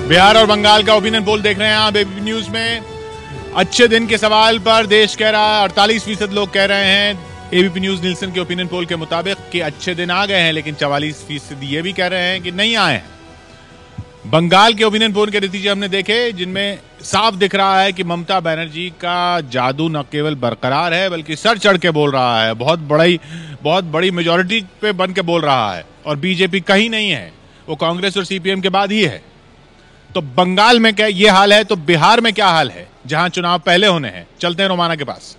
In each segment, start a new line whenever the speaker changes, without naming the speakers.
बिहार और बंगाल का opinion poll देख रहे हैं आप एबीपी न्यूज में। अच्छे दिन के सवाल पर देश कह रहा है 48% लोग कह रहे हैं एबीपी न्यूज नीलसन के ओपिनियन पोल के मुताबिक कि अच्छे दिन आ गए हैं, लेकिन 44% ये भी कह रहे हैं कि नहीं आए हैं। बंगाल के ओपिनियन पोल के नतीजे हमने देखे, जिनमें साफ दिख रहा है कि ममता बनर्जी का जादू न केवल बरकरार है बल्कि सर चढ़ के बोल रहा है, बहुत बड़ी मेजॉरिटी पे बन के बोल रहा है। और बीजेपी कहीं नहीं है, वो कांग्रेस और सीपीएम के बाद ही है। तो बंगाल में क्या ये हाल है, तो बिहार में क्या हाल है जहां चुनाव पहले होने हैं। चलते हैं रोमाना के पास।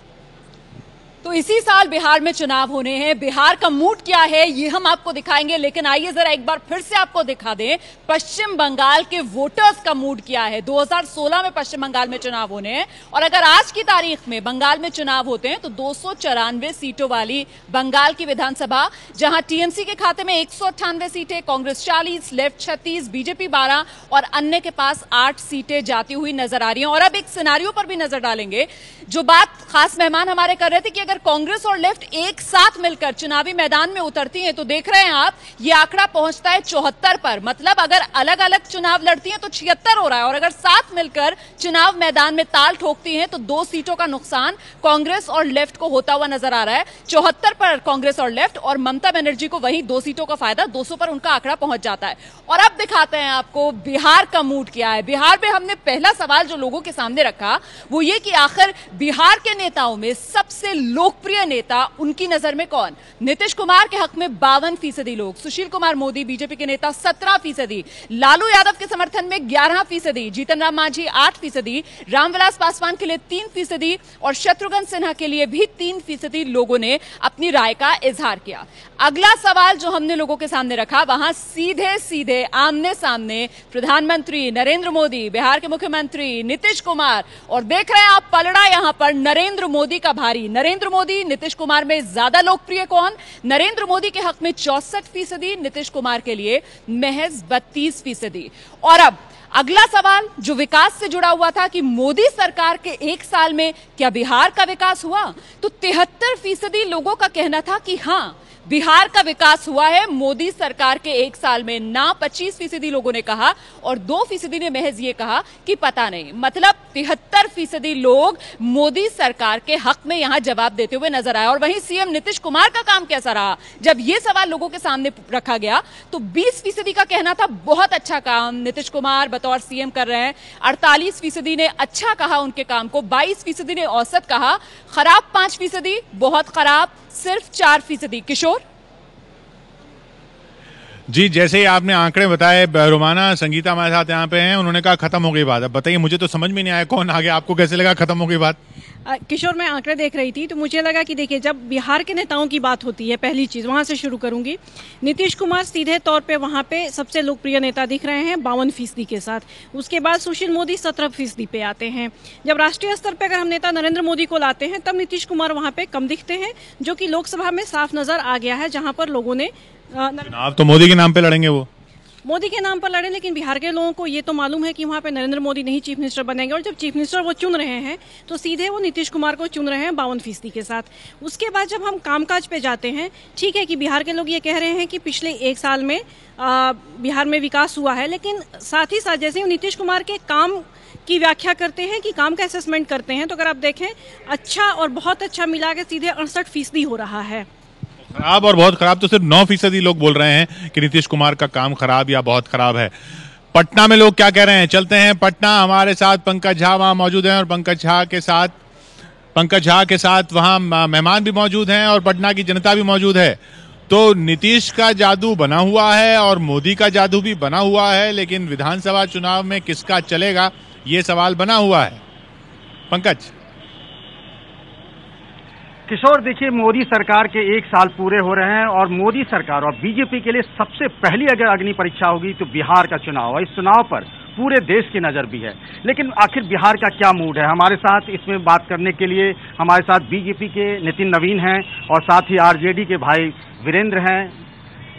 तो इसी साल बिहार में चुनाव होने हैं। बिहार का मूड क्या है ये हम आपको दिखाएंगे, लेकिन आइए जरा एक बार फिर से आपको दिखा दें पश्चिम बंगाल के वोटर्स का मूड क्या है। 2016 में पश्चिम बंगाल में चुनाव होने हैं और अगर आज की तारीख में बंगाल में चुनाव होते हैं तो 294 सीटों वाली बंगाल की विधानसभा, जहां टीएमसी के खाते में 198 सीटें, कांग्रेस 40, लेफ्ट 36, बीजेपी 12 और अन्य के पास 8 सीटें जाती हुई नजर आ रही हैं। और अब एक सिनारियो पर भी नजर डालेंगे। जो बात खास मेहमान हमारे कर रहे थे कि अगर कांग्रेस और लेफ्ट एक साथ मिलकर चुनावी मैदान में उतरती हैं तो देख रहे हैं आप ये आंकड़ा पहुंचता है 74 पर। मतलब अगर अलग अलग चुनाव लड़ती हैं तो 76 हो रहा है और अगर साथ मिलकर चुनाव मैदान में ताल ठोकती हैं तो 2 सीटों का नुकसान कांग्रेस और लेफ्ट को होता हुआ नजर आ रहा है। 74 पर कांग्रेस और लेफ्ट और ममता बनर्जी को वही 2 सीटों का फायदा, 200 पर उनका आंकड़ा पहुंच जाता है। और अब दिखाते हैं आपको बिहार का मूड क्या है। बिहार में हमने पहला सवाल जो लोगों के सामने रखा वो ये कि आखिर बिहार के नेताओं में सबसे लोकप्रिय नेता उनकी नजर में कौन। नीतीश कुमार के हक में 52% लोग, सुशील कुमार मोदी बीजेपी के नेता 17%, लालू यादव के समर्थन में 11%, जीतन राम मांझी 8%, रामविलास पासवान के लिए 3% और शत्रुघ्न सिन्हा के लिए भी 3% लोगों ने अपनी राय का इजहार किया। अगला सवाल जो हमने लोगों के सामने रखा वहां सीधे सीधे आमने सामने प्रधानमंत्री नरेंद्र मोदी, बिहार के मुख्यमंत्री नीतीश कुमार और देख रहे हैं आप पलड़ा यहां पर नरेंद्र मोदी का भारी। नरेंद्र मोदी नीतीश कुमार में ज्यादा लोकप्रिय कौन। नरेंद्र मोदी के हक में 64%, नीतीश कुमार के लिए महज 32%। और अब अगला सवाल जो विकास से जुड़ा हुआ था कि मोदी सरकार के 1 साल में क्या बिहार का विकास हुआ, तो 73% लोगों का कहना था कि हां बिहार का विकास हुआ है मोदी सरकार के 1 साल में। ना 25% लोगों ने कहा और 2% ने महज ये कहा कि पता नहीं। मतलब 73% लोग मोदी सरकार के हक में यहां जवाब देते हुए नजर आए। और वहीं सीएम नीतीश कुमार का काम कैसा रहा, जब ये सवाल लोगों के सामने रखा गया तो 20% का कहना था बहुत अच्छा काम नीतीश कुमार बतौर सीएम कर रहे हैं, 48% ने अच्छा कहा उनके काम को, 22% ने औसत कहा, खराब 5%, बहुत खराब सिर्फ 4%। किशोर
जी, जैसे ही आपने आंकड़े बताए, रोमाना संगीता हमारे साथ यहाँ पे हैं, उन्होंने कहा खत्म हो गई बात। अब बताइए, मुझे तो समझ में नहीं आया कौन आ गया, आपको कैसे लगा खत्म हो गई बात।
किशोर, मैं आंकड़े देख रही थी तो मुझे लगा कि देखिए जब बिहार के नेताओं की बात होती है, पहली चीज वहां से शुरू करूंगी। नीतीश कुमार सीधे तौर पे वहां पे सबसे लोकप्रिय नेता दिख रहे हैं 52% के साथ। उसके बाद सुशील मोदी 17% पे आते हैं। जब राष्ट्रीय स्तर पे अगर हम नेता नरेंद्र मोदी को लाते हैं तब नीतीश कुमार वहां पे कम दिखते हैं, जो कि लोकसभा में साफ नजर आ गया है, जहां पर लोगों ने
आप तो मोदी के नाम पे लड़ेंगे, वो
मोदी के नाम पर लड़े, लेकिन बिहार के लोगों को ये तो मालूम है कि वहाँ पे नरेंद्र मोदी नहीं चीफ मिनिस्टर बनेंगे और जब चीफ मिनिस्टर वो चुन रहे हैं तो सीधे वो नीतीश कुमार को चुन रहे हैं 52% के साथ। उसके बाद जब हम कामकाज पे जाते हैं, ठीक है कि बिहार के लोग ये कह रहे हैं कि पिछले 1 साल में बिहार में विकास हुआ है, लेकिन साथ ही साथ जैसे नीतीश कुमार के काम की व्याख्या करते हैं कि काम का असेसमेंट करते हैं, तो अगर आप देखें अच्छा और बहुत अच्छा मिला के सीधे 68% हो रहा है।
खराब और बहुत खराब तो सिर्फ 9% लोग बोल रहे हैं कि नीतीश कुमार का काम खराब या बहुत खराब है। पटना में लोग क्या कह रहे हैं, चलते हैं पटना। हमारे साथ पंकज झा वहां मौजूद हैं और पंकज झा के साथ वहां मेहमान भी मौजूद हैं और पटना की जनता भी मौजूद है। तो नीतीश का जादू बना हुआ है और मोदी का जादू भी बना हुआ है, लेकिन विधानसभा चुनाव में किसका चलेगा ये सवाल बना हुआ है। पंकज।
किशोर, देखिए मोदी सरकार के 1 साल पूरे हो रहे हैं और मोदी सरकार और बीजेपी के लिए सबसे पहली अगर अग्नि परीक्षा होगी तो बिहार का चुनाव है। इस चुनाव पर पूरे देश की नजर भी है, लेकिन आखिर बिहार का क्या मूड है। हमारे साथ इसमें बात करने के लिए हमारे साथ बीजेपी के नितिन नवीन हैं और साथ ही आरजेडी के भाई वीरेंद्र हैं,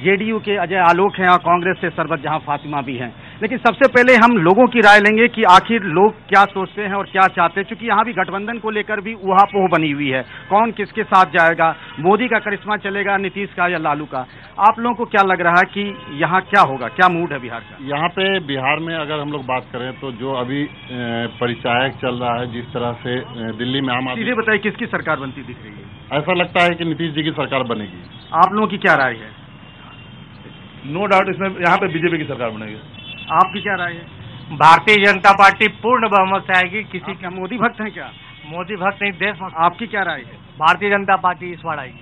जेडीयू के अजय आलोक हैं और कांग्रेस से सरबत जहां फातिमा भी हैं। लेकिन सबसे पहले हम लोगों की राय लेंगे कि आखिर लोग क्या सोचते हैं और क्या चाहते हैं, क्योंकि यहाँ भी गठबंधन को लेकर भी ऊहापोह बनी हुई है, कौन किसके साथ जाएगा, मोदी का करिश्मा चलेगा, नीतीश का या लालू का। आप लोगों को क्या लग रहा है कि यहाँ क्या होगा, क्या मूड है बिहार का?
यहाँ पे बिहार में अगर हम लोग बात करें तो जो अभी परिचायक चल रहा है, जिस तरह से दिल्ली में आम आदमी,
सीधे बताइए किसकी सरकार बनती दिख रही है?
ऐसा लगता है कि नीतीश जी की सरकार बनेगी।
आप लोगों की क्या राय है?
नो डाउट इसमें यहाँ पे बीजेपी की सरकार बनेगी।
आपकी क्या राय है?
भारतीय जनता पार्टी पूर्ण बहुमत से आएगी। किसी
क्या मोदी भक्त हैं क्या?
मोदी भक्त नहीं, देश भक्त।
आपकी क्या राय है?
भारतीय जनता पार्टी इस बार आएगी।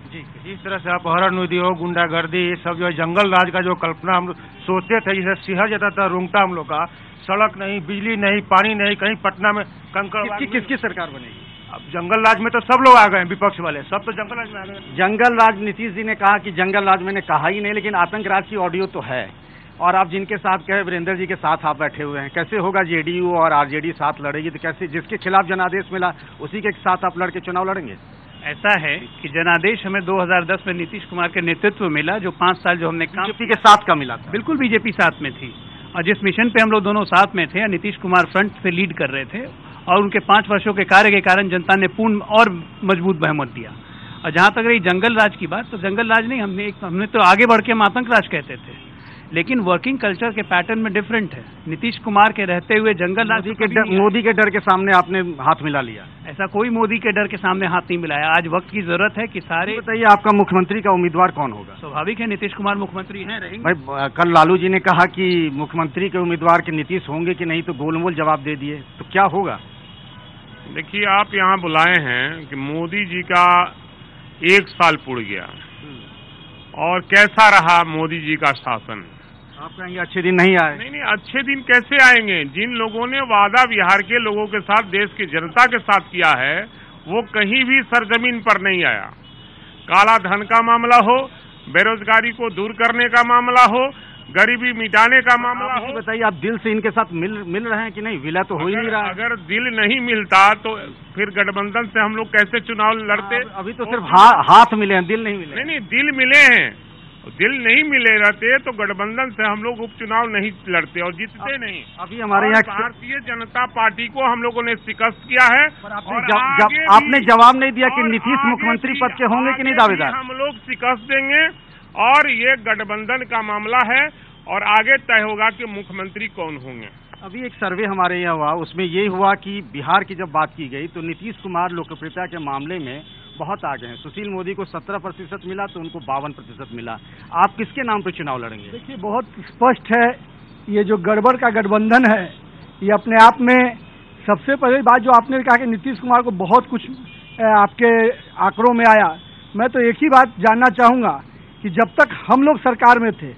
जी,
जिस तरह से अपहरण विधि हो, गुंडागर्दी, ये सब जो है जंगल राज का जो कल्पना हम सोचते थे, जिसे सिहर जाता था रूंगटा हम लोग का, सड़क नहीं, बिजली नहीं, पानी नहीं, कहीं पटना में कंकड़।
किसकी सरकार बनेगी?
अब जंगल राज में तो सब लोग आ गए, विपक्ष वाले सब तो जंगल राज में आ गए।
जंगल राज, नीतीश जी ने कहा कि जंगल राज, मैंने कहा ही नहीं, लेकिन आतंक राज की ऑडियो तो है। और आप जिनके साथ कहे, वीरेंद्र जी के साथ आप बैठे हुए हैं, कैसे होगा? जेडीयू और आरजेडी साथ लड़ेगी तो कैसे? जिसके खिलाफ जनादेश मिला उसी के साथ आप लड़के चुनाव लड़ेंगे?
ऐसा है कि जनादेश हमें 2010 में नीतीश कुमार के नेतृत्व में मिला, जो 5 साल जो हमने काम
बीजेपी के साथ का मिला था।
बिल्कुल बीजेपी साथ में थी, और जिस मिशन पे हम लोग दोनों साथ में थे, नीतीश कुमार फ्रंट से लीड कर रहे थे, और उनके 5 वर्षों के कार्य के कारण जनता ने पूर्ण और मजबूत बहुमत दिया। और जहां तक रही जंगल राज की बात, तो जंगल राज नहीं, हमने तो आगे बढ़ के हम आतंक राज कहते थे, लेकिन वर्किंग कल्चर के पैटर्न में डिफरेंट है। नीतीश कुमार के रहते हुए जंगल राज
मोदी के डर के सामने आपने हाथ मिला लिया?
ऐसा कोई मोदी के डर के सामने हाथ नहीं मिलाया। आज वक्त की जरूरत है कि सारे।
बताइए, आपका मुख्यमंत्री का उम्मीदवार कौन होगा?
स्वाभाविक है नीतीश कुमार मुख्यमंत्री हैं, रहेंगे।
भाई, कल लालू जी ने कहा कि मुख्यमंत्री के उम्मीदवार के नीतीश होंगे कि नहीं, तो गोलमोल जवाब दे दिए, तो क्या होगा?
देखिए, आप यहाँ बुलाए हैं कि मोदी जी का 1 साल पूर्ण गया और कैसा रहा मोदी जी का शासन।
आप कहेंगे अच्छे दिन नहीं आए?
नहीं, अच्छे दिन कैसे आएंगे? जिन लोगों ने वादा बिहार के लोगों के साथ, देश की जनता के साथ किया है, वो कहीं भी सरजमीन पर नहीं आया। काला धन का मामला हो, बेरोजगारी को दूर करने का मामला हो, गरीबी मिटाने का मामला हो।
बताइए, आप दिल से इनके साथ मिल रहे हैं कि नहीं? विला तो हो ही नहीं रहा।
अगर दिल नहीं मिलता तो फिर गठबंधन से हम लोग कैसे चुनाव लड़ते?
अभी तो सिर्फ हाथ मिले हैं, दिल नहीं मिले।
नहीं, दिल मिले हैं। दिल नहीं मिले रहते तो गठबंधन से हम लोग उपचुनाव नहीं लड़ते और जीतते नहीं।
अभी हमारे यहाँ
भारतीय जनता पार्टी को हम लोगों ने शिकस्त किया है।
आपने जवाब नहीं दिया कि नीतीश मुख्यमंत्री पद के होंगे कि नहीं दावेदार?
हम लोग शिकस्त देंगे और ये गठबंधन का मामला है और आगे तय होगा कि मुख्यमंत्री कौन होंगे।
अभी एक सर्वे हमारे यहाँ हुआ, उसमें ये हुआ कि बिहार की जब बात की गई तो नीतीश कुमार लोकप्रियता के मामले में बहुत आगे हैं। सुशील मोदी को 17% मिला तो उनको 52% मिला। आप किसके नाम पर चुनाव लड़ेंगे?
देखिए, बहुत स्पष्ट है, ये जो गड़बड़ का गठबंधन है, ये अपने आप में सबसे पहली बात जो आपने कहा कि नीतीश कुमार को बहुत कुछ आपके आंकड़ों में आया। मैं तो एक ही बात जानना चाहूँगा कि जब तक हम लोग सरकार में थे,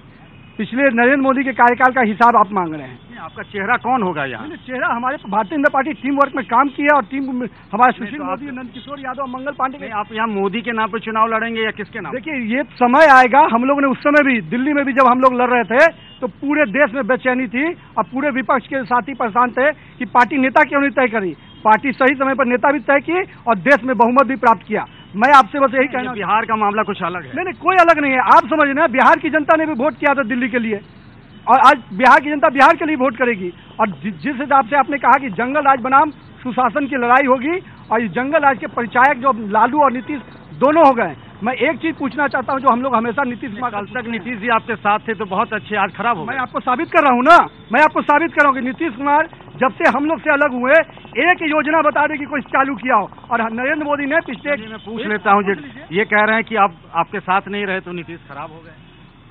पिछले नरेंद्र मोदी के कार्यकाल का हिसाब आप मांग रहे हैं।
आपका चेहरा कौन होगा यहाँ?
चेहरा हमारे Bharatiya Janata party team work में काम किया और टीम हमारे सुशील मोदी, नंद किशोर यादव, मंगल पांडे।
आप यहाँ मोदी के नाम पर चुनाव लड़ेंगे या किसके नाम?
देखिए, ये समय आएगा। हम लोगों ने उस समय भी दिल्ली में भी जब हम लोग लड़ रहे थे तो पूरे देश में बेचैनी थी और पूरे विपक्ष के साथी परेशान थे कि पार्टी नेता क्यों नहीं तय करी। पार्टी सही समय पर नेता भी तय की और देश में बहुमत भी प्राप्त किया। मैं आपसे बस यही कहना,
बिहार का मामला कुछ अलग है।
नहीं, कोई अलग नहीं है। आप समझना, बिहार की जनता ने भी वोट किया था दिल्ली के लिए और आज बिहार की जनता बिहार के लिए वोट करेगी। और जिस हिसाब से आपने कहा कि जंगल राज बनाम सुशासन की लड़ाई होगी और इस जंगल राज के परिचायक जो लालू और नीतीश दोनों हो गए। मैं एक चीज पूछना चाहता हूं, जो हम लोग हमेशा नीतीश कुमार,
कल तक नीतीश जी आपके साथ थे तो बहुत अच्छे, आज खराब हो गए।
मैं आपको साबित कर रहा हूं ना, मैं आपको साबित कर रहा हूं कि नीतीश कुमार जब से हम लोग से अलग हुए, एक योजना बता दे कि कोई चालू किया हो, और नरेंद्र मोदी ने पिछले।
मैं पूछ लेता हूँ, ये कह रहे हैं कि आप आपके साथ नहीं रहे तो नीतीश खराब हो गए।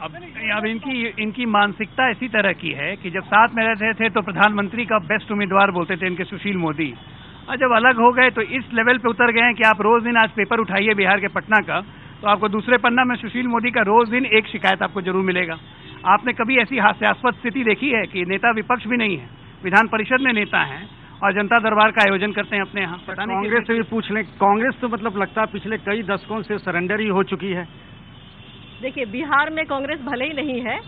अब इनकी मानसिकता इसी तरह की है कि जब साथ में रहते थे तो प्रधानमंत्री का बेस्ट उम्मीदवार बोलते थे इनके सुशील मोदी, और जब अलग हो गए तो इस लेवल पे उतर गए हैं कि आप रोज दिन आज पेपर उठाइए बिहार के पटना का, तो आपको दूसरे पन्ना में सुशील मोदी का रोज दिन एक शिकायत आपको जरूर मिलेगा। आपने कभी ऐसी हास्यास्पद स्थिति देखी है कि नेता विपक्ष भी नहीं है, विधान परिषद में नेता हैं और जनता दरबार का आयोजन करते हैं अपने यहाँ?
कांग्रेस से भी पूछ लें, कांग्रेस तो मतलब लगता है पिछले कई दशकों से सरेंडर ही हो चुकी है।
देखिए, बिहार में कांग्रेस भले ही नहीं है,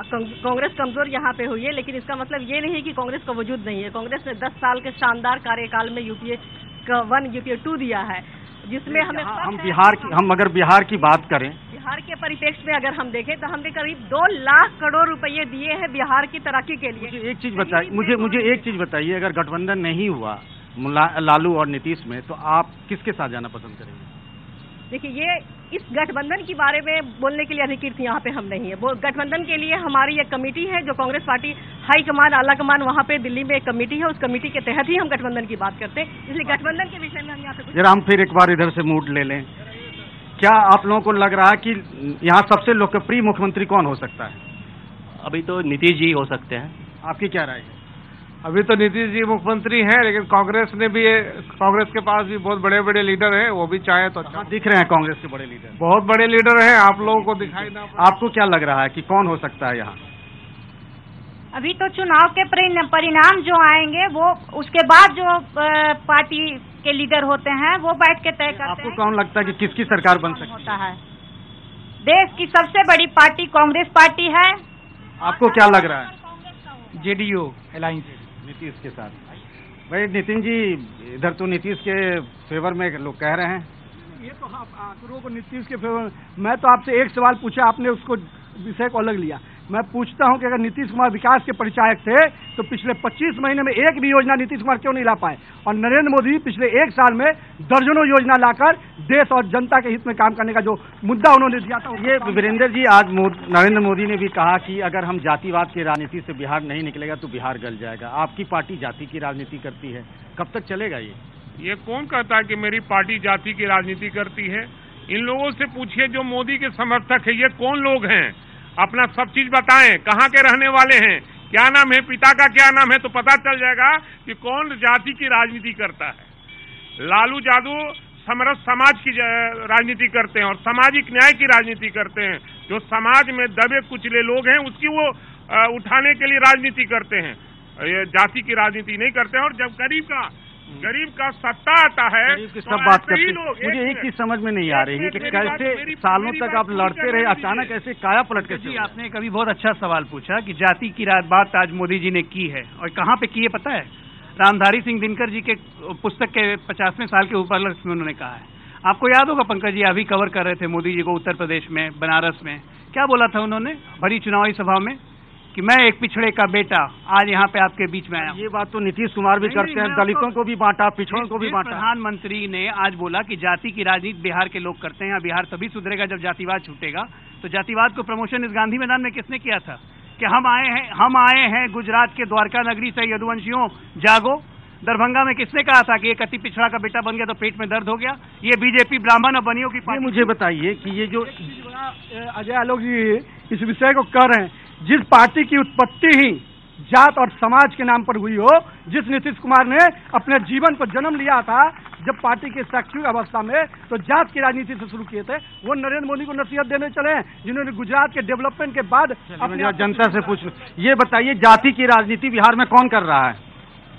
कांग्रेस कमजोर यहाँ पे हुई है, लेकिन इसका मतलब ये नहीं है कि कांग्रेस का वजूद नहीं है। कांग्रेस ने 10 साल के शानदार कार्यकाल में यूपीए 1 यूपीए 2 दिया है जिसमें हमें
हम अगर बिहार की बात करें,
बिहार के परिप्रेक्ष्य में अगर हम देखें तो हमने करीब 2 लाख करोड़ रुपए दिए हैं बिहार की तरक्की के लिए।
मुझे एक चीज बताइए, अगर गठबंधन नहीं हुआ लालू और नीतीश में, तो आप किसके साथ जाना पसंद करेंगे?
देखिए, ये इस गठबंधन के बारे में बोलने के लिए अधिकृत यहाँ पे हम नहीं है। वो गठबंधन के लिए हमारी एक कमेटी है, जो कांग्रेस पार्टी हाईकमान आला कमान वहाँ पे दिल्ली में एक कमेटी है, उस कमेटी के तहत ही हम गठबंधन की बात करते हैं। इसलिए गठबंधन के विषय में हम यहाँ पे
जरा हम फिर एक बार इधर से मूड ले लें। क्या आप लोगों को लग रहा है कि यहाँ सबसे लोकप्रिय मुख्यमंत्री कौन हो सकता है?
अभी तो नीतीश जी हो सकते हैं।
आपकी क्या राय है?
अभी तो नीतीश जी मुख्यमंत्री हैं, लेकिन कांग्रेस के पास भी बहुत बड़े बड़े लीडर हैं, वो भी चाहे तो अच्छा।
दिख रहे हैं कांग्रेस के बड़े लीडर,
बहुत बड़े लीडर हैं, आप लोगों को दिखाई ना।
आपको क्या लग रहा है कि कौन हो सकता है यहाँ?
अभी तो चुनाव के परिणाम जो आएंगे, वो उसके बाद जो पार्टी के लीडर होते हैं वो बैठ के तय करते हैं।
आपको कौन लगता है कि किसकी सरकार बन सकती
है? देश की सबसे बड़ी पार्टी कांग्रेस पार्टी है।
आपको क्या लग रहा है?
जेडीयू अलायंस
नीतीश के साथ। भाई नितिन जी, इधर तो नीतीश के फेवर में लोग कह रहे हैं।
ये तो आप आंकड़ों को नीतीश के फेवर। मैं तो आपसे एक सवाल पूछा, आपने उसको विषय को अलग लिया। मैं पूछता हूं कि अगर नीतीश कुमार विकास के परिचायक थे तो पिछले 25 महीने में एक भी योजना नीतीश कुमार क्यों नहीं ला पाए? और नरेंद्र मोदी पिछले 1 साल में दर्जनों योजना लाकर देश और जनता के हित में काम करने का जो मुद्दा उन्होंने दिया था।
ये वीरेंद्र जी, आज नरेंद्र मोदी ने भी कहा कि अगर हम जातिवाद की राजनीति से बिहार नहीं निकलेगा तो बिहार गल जाएगा। आपकी पार्टी जाति की राजनीति करती है, कब तक चलेगा ये
कौन कहता है कि मेरी पार्टी जाति की राजनीति करती है? इन लोगों से पूछिए जो मोदी के समर्थक है, ये कौन लोग हैं? अपना सब चीज बताएं, कहाँ के रहने वाले हैं, क्या नाम है, पिता का क्या नाम है, तो पता चल जाएगा कि कौन जाति की राजनीति करता है। लालू यादव समरस समाज की राजनीति करते हैं और सामाजिक न्याय की राजनीति करते हैं। जो समाज में दबे कुचले लोग हैं उसकी वो उठाने के लिए राजनीति करते हैं, ये जाति की राजनीति नहीं करते हैं। और जब गरीब का सत्ता आता है
तो सब बात करते हैं। मुझे एक चीज समझ में नहीं आ रही है कि कैसे सालों तक आप लड़ते रहे, अचानक ऐसे काया पलट कैसे?
आपने कभी बहुत अच्छा सवाल पूछा कि जाति की बात आज मोदी जी ने की है, और कहाँ पे की है पता है? रामधारी सिंह दिनकर जी के पुस्तक के 50वें साल के ऊपर में उन्होंने कहा है। आपको याद होगा, पंकज जी अभी कवर कर रहे थे मोदी जी को उत्तर प्रदेश में, बनारस में। क्या बोला था उन्होंने बड़ी चुनावी सभा में? कि मैं एक पिछड़े का बेटा आज यहाँ पे आपके बीच में आया।
ये बात तो नीतीश कुमार भी करते हैं, दलितों को भी बांटा, पिछड़ों को भी बांटा।
प्रधानमंत्री ने आज बोला कि जाति की राजनीति बिहार के लोग करते हैं, बिहार तभी सुधरेगा जब जातिवाद छूटेगा। तो जातिवाद को प्रमोशन इस गांधी मैदान में किसने किया था? कि हम आए हैं गुजरात के द्वारका नगरी से, यदुवंशियों जागो। दरभंगा में किसने कहा था कि एक अति पिछड़ा का बेटा बन गया तो पेट में दर्द हो गया? ये बीजेपी ब्राह्मण और बनियों की पार्टी।
मुझे बताइए कि ये जो
अजय आलोक जी इस विषय को कर रहे हैं, जिस पार्टी की उत्पत्ति ही जात और समाज के नाम पर हुई हो, जिस नीतीश कुमार ने अपने जीवन को जन्म लिया था जब पार्टी के शैक्षणिक अवस्था में, तो जात की राजनीति से शुरू किए थे, वो नरेंद्र मोदी को नसीहत देने चले हैं, जिन्होंने गुजरात के डेवलपमेंट के बाद
अपने जनता से पूछ। ये बताइए, जाति की राजनीति बिहार में कौन कर रहा है?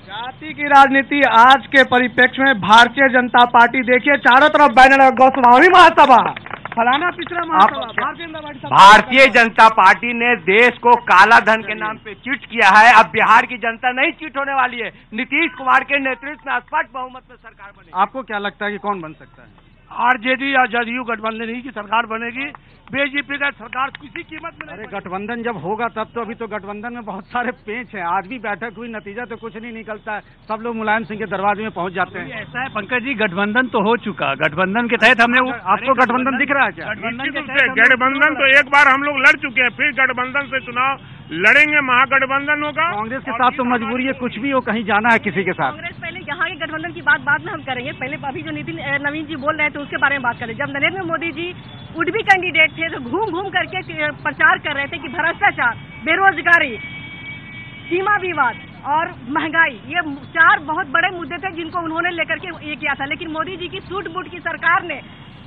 जाति की राजनीति आज के परिप्रेक्ष्य में भारतीय जनता पार्टी। देखिए चारों तरफ बैनर, गौसवामी महासभा, फलाना पिछड़ा महासभा।
भारतीय जनता पार्टी ने देश को काला धन के नाम पे चीट किया है। अब बिहार की जनता नहीं चीट होने वाली है। नीतीश कुमार के नेतृत्व में स्पष्ट बहुमत में सरकार बनेगी।
आपको क्या लगता है कि कौन बन सकता है?
आरजेडी या जदयू गठबंधन ही की सरकार बनेगी। बीजेपी का सरकार किसी कीमत में नहीं।
अरे गठबंधन जब होगा तब तो, अभी तो गठबंधन में बहुत सारे पेच हैं। आज भी बैठक हुई, नतीजा तो कुछ नहीं निकलता है। सब लोग मुलायम सिंह के दरवाजे में पहुंच जाते हैं।
ऐसा है पंकज जी, गठबंधन तो हो चुका, गठबंधन के तहत हमने
आपको गठबंधन दिख रहा है क्या?
गठबंधन तो एक बार हम लोग लड़ चुके हैं, फिर गठबंधन से चुनाव लड़ेंगे, महागठबंधन होगा।
कांग्रेस के साथ तो मजबूरी है, कुछ भी हो, कहीं जाना है किसी के साथ।
कांग्रेस पहले यहाँ के गठबंधन की बात बाद में हम करेंगे। पहले अभी जो नवीन जी बोल रहे थे उसके बारे में बात करें। जब Narendra Modi ji would be candidate थे तो घूम घूम करके प्रचार कर रहे थे कि भ्रष्टाचार, बेरोजगारी, सीमा विवाद और महंगाई, ये 4 बहुत बड़े मुद्दे थे जिनको उन्होंने लेकर के ये किया था। लेकिन मोदी जी की सूट बूट की सरकार ने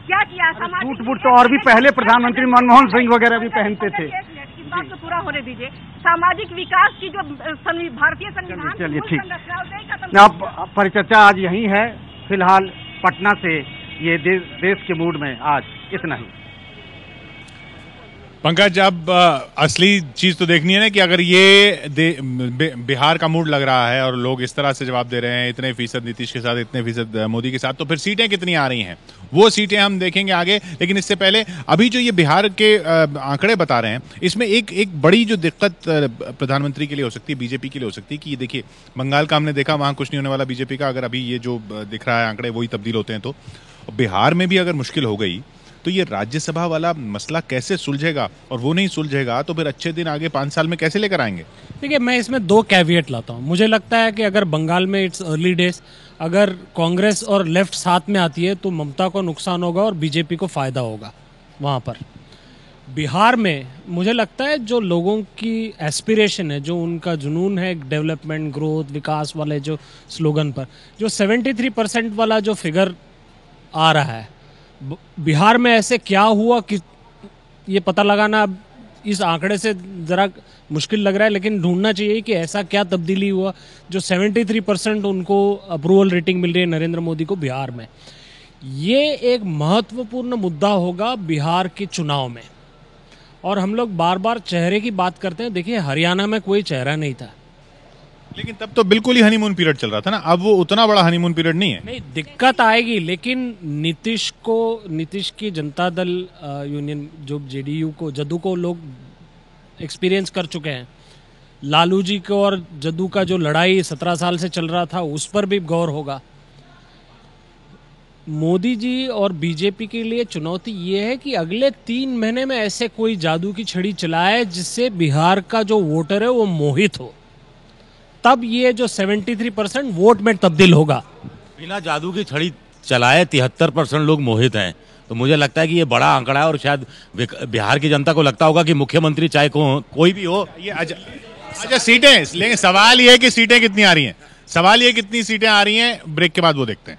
क्या किया?
सूट बूट तो और भी पहले प्रधानमंत्री मनमोहन सिंह वगैरह भी पहनते थे।
इस बात को पूरा होने दीजिए। सामाजिक विकास की जो भारतीय संविधान,
चलिए ठीक। अब परिचर्चा आज यही है। फिलहाल पटना से ये देश के मूड में आज इतना ही।
पंकज, अब असली चीज तो देखनी है ना कि अगर ये बिहार का मूड लग रहा है और लोग इस तरह से जवाब दे रहे हैं, इतने फीसद नीतीश के साथ, इतने फीसद मोदी के साथ, तो फिर सीटें कितनी आ रही हैं वो सीटें हम देखेंगे आगे। लेकिन इससे पहले अभी जो ये बिहार के आंकड़े बता रहे हैं, इसमें एक बड़ी जो दिक्कत प्रधानमंत्री के लिए हो सकती है, बीजेपी के लिए हो सकती है कि ये देखिए, बंगाल का हमने देखा, वहां कुछ नहीं होने वाला बीजेपी का। अगर अभी ये जो दिख रहा है आंकड़े वही तब्दील होते हैं तो बिहार में भी अगर मुश्किल हो गई तो ये राज्यसभा वाला मसला कैसे सुलझेगा, और वो नहीं सुलझेगा तो फिर अच्छे दिन आगे 5 साल में कैसे लेकर आएंगे?
देखिए, मैं इसमें 2 कैविएट लाता हूँ। मुझे लगता है कि अगर बंगाल में इट्स अर्ली डेज, अगर कांग्रेस और लेफ्ट साथ में आती है तो ममता को नुकसान होगा और बीजेपी को फायदा होगा वहाँ पर। बिहार में मुझे लगता है जो लोगों की एस्पिरेशन है, जो उनका जुनून है डेवलपमेंट, ग्रोथ, विकास वाले जो स्लोगन पर, जो 73% वाला जो फिगर आ रहा है, बिहार में ऐसे क्या हुआ कि ये पता लगाना अब इस आंकड़े से ज़रा मुश्किल लग रहा है, लेकिन ढूंढना चाहिए कि ऐसा क्या तब्दीली हुआ जो 73% उनको अप्रूवल रेटिंग मिल रही है नरेंद्र मोदी को बिहार में। ये एक महत्वपूर्ण मुद्दा होगा बिहार के चुनाव में। और हम लोग बार बार चेहरे की बात करते हैं, देखिए हरियाणा में कोई चेहरा नहीं था,
लेकिन तब तो बिल्कुल ही हनीमून पीरियड चल रहा था ना। अब वो उतना बड़ा हनीमून पीरियड नहीं है।
नहीं, दिक्कत आएगी, लेकिन नीतीश की जनता दल यूनियन, जो जदू को लोग एक्सपीरियंस कर चुके हैं। लालू जी को और जदू का जो लड़ाई 17 साल से चल रहा था, उस पर भी गौर होगा। मोदी जी और बीजेपी के लिए चुनौती ये है कि अगले 3 महीने में ऐसे कोई जादू की छड़ी चलाए जिससे बिहार का जो वोटर है वो मोहित हो, तब ये जो 73% वोट में तब्दील होगा।
बिना जादू की छड़ी चलाए 73% लोग मोहित हैं, तो मुझे लगता है कि ये बड़ा आंकड़ा है और शायद बिहार की जनता को लगता होगा कि मुख्यमंत्री चाहे कोई भी हो।
ये अच्छा सीटें, लेकिन सवाल ये है कि सीटें कितनी आ रही हैं, सवाल ये कितनी सीटें आ रही हैं, ब्रेक के बाद वो देखते हैं।